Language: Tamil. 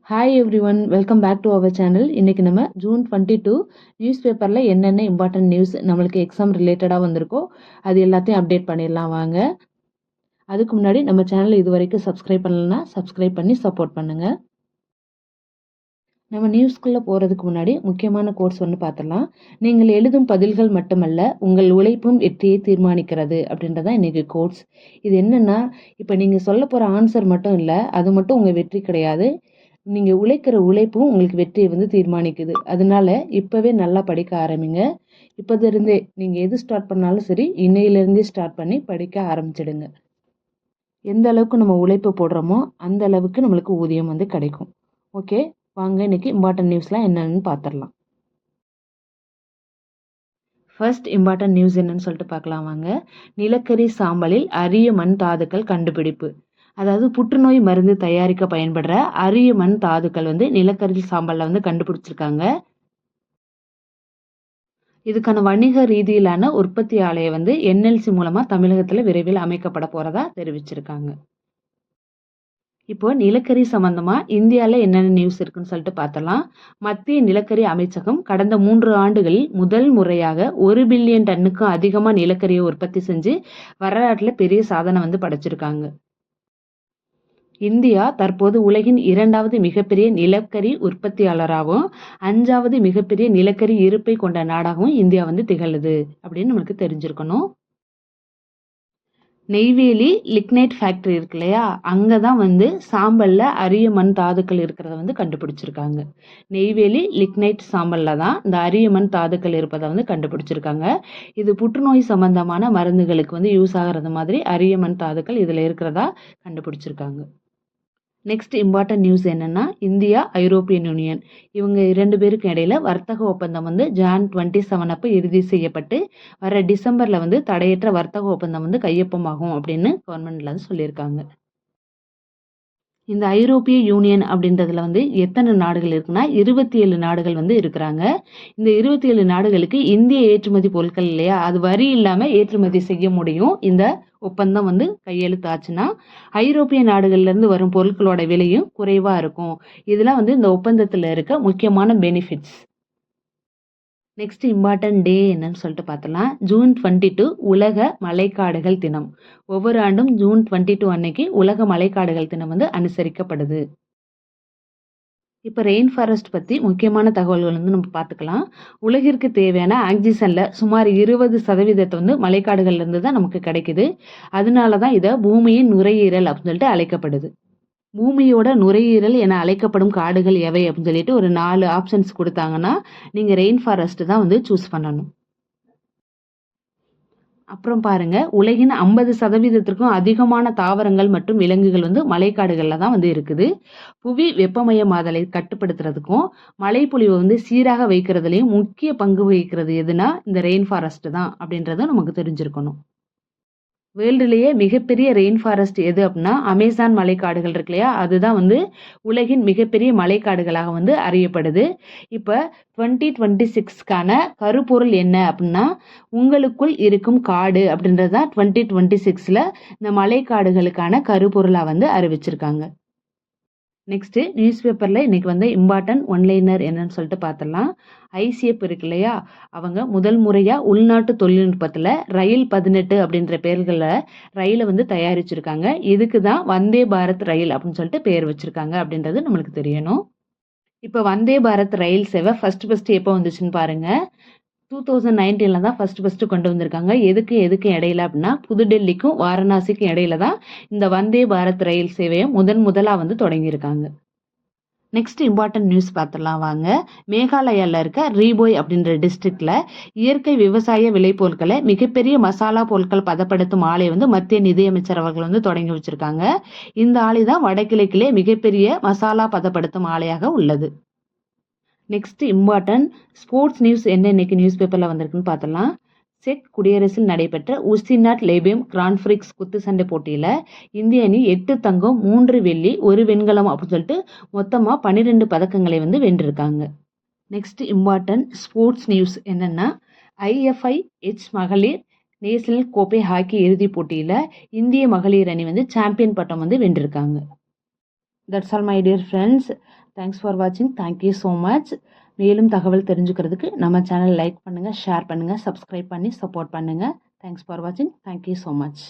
Hi everyone, welcome back to our channel. இன்றைக்கி நம்ம ஜூன் 22 நியூஸ் பேப்பரில் என்னென்ன இம்பார்ட்டன்ட் நியூஸ் நம்மளுக்கு எக்ஸாம் ரிலேட்டடாக வந்திருக்கோ அது எல்லாத்தையும் அப்டேட் பண்ணிடலாம் வாங்க. அதுக்கு முன்னாடி நம்ம சேனல் இது வரைக்கும் சப்ஸ்கிரைப் பண்ணலைன்னா சப்ஸ்கிரைப் பண்ணி சப்போர்ட் பண்ணுங்கள். நம்ம நியூஸ்குள்ளே போகிறதுக்கு முன்னாடி முக்கியமான கோட்ஸ் ஒன்று பார்த்துடலாம். நீங்கள் எழுதும் பதில்கள் மட்டுமல்ல, உங்கள் உழைப்பும் வெற்றியை தீர்மானிக்கிறது அப்படின்றதான் இன்றைக்கி கோட்ஸ். இது என்னென்னா, இப்போ நீங்கள் சொல்ல போகிற ஆன்சர் மட்டும் இல்லை, அது மட்டும் உங்கள் வெற்றி கிடையாது. நீங்கள் உழைக்கிற உழைப்பும் உங்களுக்கு வெற்றியை தீர்மானிக்குது. அதனால இப்போவே நல்லா படிக்க ஆரம்பிங்க. இப்போதிருந்தே நீங்கள் எது ஸ்டார்ட் பண்ணாலும் சரி, இன்னையிலேருந்தே ஸ்டார்ட் பண்ணி படிக்க ஆரம்பிச்சிடுங்க. எந்த அளவுக்கு நம்ம உழைப்பு போடுறோமோ அந்த அளவுக்கு நம்மளுக்கு ஊதியம் கிடைக்கும். ஓகே, வாங்க இன்னைக்கு இம்பார்ட்டன்ட் நியூஸ்லாம் என்னென்னு பார்த்துடலாம். ஃபர்ஸ்ட் இம்பார்ட்டன்ட் நியூஸ் என்னன்னு சொல்லிட்டு பார்க்கலாம் வாங்க. நிலக்கரி சாம்பலில் அரிய மண் தாதுக்கள் கண்டுபிடிப்பு. அதாவது புற்றுநோய் மருந்து தயாரிக்க பயன்படுற அரிய மண் தாதுக்கள் நிலக்கரி சாம்பல்ல கண்டுபிடிச்சிருக்காங்க. இதுக்கான வணிக ரீதியிலான உற்பத்தி ஆலையை என்எல்சி மூலமா தமிழகத்துல விரைவில் அமைக்கப்பட போறதா தெரிவிச்சிருக்காங்க. இப்போ நிலக்கரி சம்பந்தமா இந்தியாவில் என்னென்ன நியூஸ் இருக்குன்னு சொல்லிட்டு பார்த்தலாம். மத்திய நிலக்கரி அமைச்சகம் கடந்த 3 ஆண்டுகளில் முதல் முறையாக 1 பில்லியன் டன்னுக்கும் அதிகமாக நிலக்கரியை உற்பத்தி செஞ்சு வரலாற்றில் பெரிய சாதனை படைச்சிருக்காங்க. இந்தியா தற்போது உலகின் 2வது மிகப்பெரிய நிலக்கரி உற்பத்தியாளராகவும் 5வது மிகப்பெரிய நிலக்கரி இருப்பை கொண்ட நாடாகவும் இந்தியா திகழுது அப்படின்னு நமக்கு தெரிஞ்சிருக்கணும். நெய்வேலி லிக்னைட் ஃபேக்டரி இருக்கு இல்லையா, அங்கே தான் சாம்பல்ல அரிய மண் தாதுக்கள் இருக்கிறத கண்டுபிடிச்சிருக்காங்க. நெய்வேலி லிக்னைட் சாம்பல்ல தான் இந்த அரிய மண் தாதுக்கள் இருப்பதை கண்டுபிடிச்சிருக்காங்க. இது புற்றுநோய் சம்பந்தமான மருந்துகளுக்கு யூஸ் ஆகிறது மாதிரி அரிய மண் தாதுக்கள் இதில் இருக்கிறதா கண்டுபிடிச்சிருக்காங்க. நெக்ஸ்ட் இம்பார்ட்டன்ட் நியூஸ் என்னன்னா, இந்தியா ஐரோப்பியன் யூனியன் இவங்க 2 பேருக்கு இடையில வர்த்தக ஒப்பந்தம் ஜான் 27 அப்போ இறுதி செய்யப்பட்டு வர டிசம்பர்ல தடையற்ற வர்த்தக ஒப்பந்தம் கையொப்பமாகும் அப்படின்னு கவர்மெண்ட்ல சொல்லியிருக்காங்க. இந்த ஐரோப்பிய யூனியன் அப்படின்றதுல எத்தனை நாடுகள் இருக்குன்னா 27 நாடுகள் இருக்கிறாங்க. இந்த 27 நாடுகளுக்கு இந்திய ஏற்றுமதி பொருட்கள் இல்லையா, அது வரி இல்லாம ஏற்றுமதி செய்ய முடியும். இந்த ஒப்பந்தம் கையெழுத்தாச்சுன்னா ஐரோப்பிய நாடுகள்ல இருந்து வரும் பொருட்களோட விலையும் குறைவா இருக்கும். இதெல்லாம் இந்த ஒப்பந்தத்துல இருக்க முக்கியமான பெனிஃபிட்ஸ். நெக்ஸ்ட் இம்பார்ட்டன்ட் டே என்னன்னு சொல்லிட்டு பார்த்தலாம். ஜூன் 22 உலக மலைக்காடுகள் தினம். ஒவ்வொரு ஆண்டும் ஜூன் 22 அன்னைக்கு உலக மலைக்காடுகள் தினம் அனுசரிக்கப்படுது. இப்போ ரெயின் ஃபாரஸ்ட் பற்றி முக்கியமான தகவல்கள் நம்ம பார்த்துக்கலாம். உலகிற்கு தேவையான ஆக்சிஜனில் சுமார் 20% மலைக்காடுகள்லேருந்து தான் நமக்கு கிடைக்குது. அதனால தான் இதை பூமியின் நுரையீரல் அப்படின்னு சொல்லிட்டு அழைக்கப்படுது. பூமியோட நுரையீரல் என அழைக்கப்படும் காடுகள் எவை அப்படின்னு சொல்லிட்டு ஒரு 4 ஆப்ஷன்ஸ் கொடுத்தாங்கன்னா நீங்கள் ரெயின் ஃபாரஸ்ட் தான் சூஸ் பண்ணணும். அப்புறம் பாருங்க, உலகின் 50% அதிகமான தாவரங்கள் மற்றும் விலங்குகள் மலைக்காடுகளில் தான் இருக்குது. புவி வெப்பமயமாதலை கட்டுப்படுத்துறதுக்கும் மழைப்பொழிவை சீராக வைக்கிறதுலையும் முக்கிய பங்கு வகிக்கிறது எதுனா இந்த ரெயின் ஃபாரஸ்ட் தான் அப்படின்றத நமக்கு தெரிஞ்சிருக்கணும். வேர்ல்டுலேயே மிகப்பெரிய ரெயின் ஃபாரஸ்ட் எது அப்படின்னா அமேசான் மலைக்காடுகள் இருக்கு இல்லையா, அதுதான் உலகின் மிகப்பெரிய மலைக்காடுகளாக அறியப்படுது. இப்போ 2026க்கான கருப்பொருள் என்ன அப்படின்னா, உங்களுக்குள் இருக்கும் காடு அப்படின்றது தான் 2026ல் இந்த மலைக்காடுகளுக்கான கருப்பொருளாக அறிவிச்சிருக்காங்க. நெக்ஸ்ட் நியூஸ் பேப்பரில் இன்னைக்கு இம்பார்ட்டன்ட் ஒன்லைனர் என்னன்னு சொல்லிட்டு பார்த்துடலாம். ஐசிஎஃப் இருக்கு இல்லையா, அவங்க முதல் முறையாக உள்நாட்டு தொழில்நுட்பத்தில் ரயில் 18 அப்படின்ற பேர்களில் ரயிலை தயாரிச்சிருக்காங்க. இதுக்கு தான் வந்தே பாரத் ரயில் அப்படின்னு சொல்லிட்டு பேர் வச்சிருக்காங்க அப்படின்றது நம்மளுக்கு தெரியணும். இப்போ வந்தே பாரத் ரயில் சேவை ஃபர்ஸ்ட் எப்போ வந்துச்சுன்னு பாருங்க. 2019 தான் ஃபர்ஸ்ட் கொண்டு வந்திருக்காங்க. எதுக்கும் இடையில அப்படின்னா புதுடெல்லிக்கும் வாரணாசிக்கும் இடையில தான் இந்த வந்தே பாரத் ரயில் சேவையை முதலாக தொடங்கியிருக்காங்க. நெக்ஸ்ட் இம்பார்ட்டன்ட் நியூஸ் பார்த்துடலாம் வாங்க. மேகாலயாவில் இருக்க ரீபோய் அப்படின்ற டிஸ்ட்ரிக்ட்ல இயற்கை விவசாய விளைபொருட்களை மிகப்பெரிய மசாலா பொருட்கள் பதப்படுத்தும் ஆலை மத்திய நிதியமைச்சர் அவர்கள் தொடங்கி வச்சிருக்காங்க. இந்த ஆலை தான் வடகிழக்கிலே மிகப்பெரிய மசாலா பதப்படுத்தும் ஆலையாக உள்ளது. நெக்ஸ்ட் இம்பார்ட்டன்ட் ஸ்போர்ட்ஸ் நியூஸ் என்ன இன்னைக்கு நியூஸ் பேப்பரில் வந்திருக்குன்னு பார்த்தலாம். செக் குடியரசில் நடைபெற்ற உஸ்தினாட் லேபேம் கிராண்ட் பிரிக்ஸ் குத்துச்சண்டை போட்டியில் இந்திய அணி 8 தங்கம் 3 வெள்ளி 1 வெண்கலம் அப்படின்னு சொல்லிட்டு மொத்தமாக 12 பதக்கங்களை வென்றிருக்காங்க. நெக்ஸ்ட் இம்பார்ட்டன்ட் ஸ்போர்ட்ஸ் நியூஸ் என்னன்னா, IFIH மகளிர் நேஷனல் கோப்பை ஹாக்கி இறுதிப் போட்டியில் இந்திய மகளிர் அணி சாம்பியன் பட்டம் வென்றிருக்காங்க. That's all my dear friends. Thanks for வாட்சிங். Thank you so much. மேலும் தகவல் தெரிஞ்சுக்கிறதுக்கு நம்ம சேனல் லைக் பண்ணுங்கள், ஷேர் பண்ணுங்கள், சப்ஸ்கிரைப் பண்ணி சப்போர்ட் பண்ணுங்கள். தேங்க்ஸ் ஃபார் வாட்சிங். Thank you so much.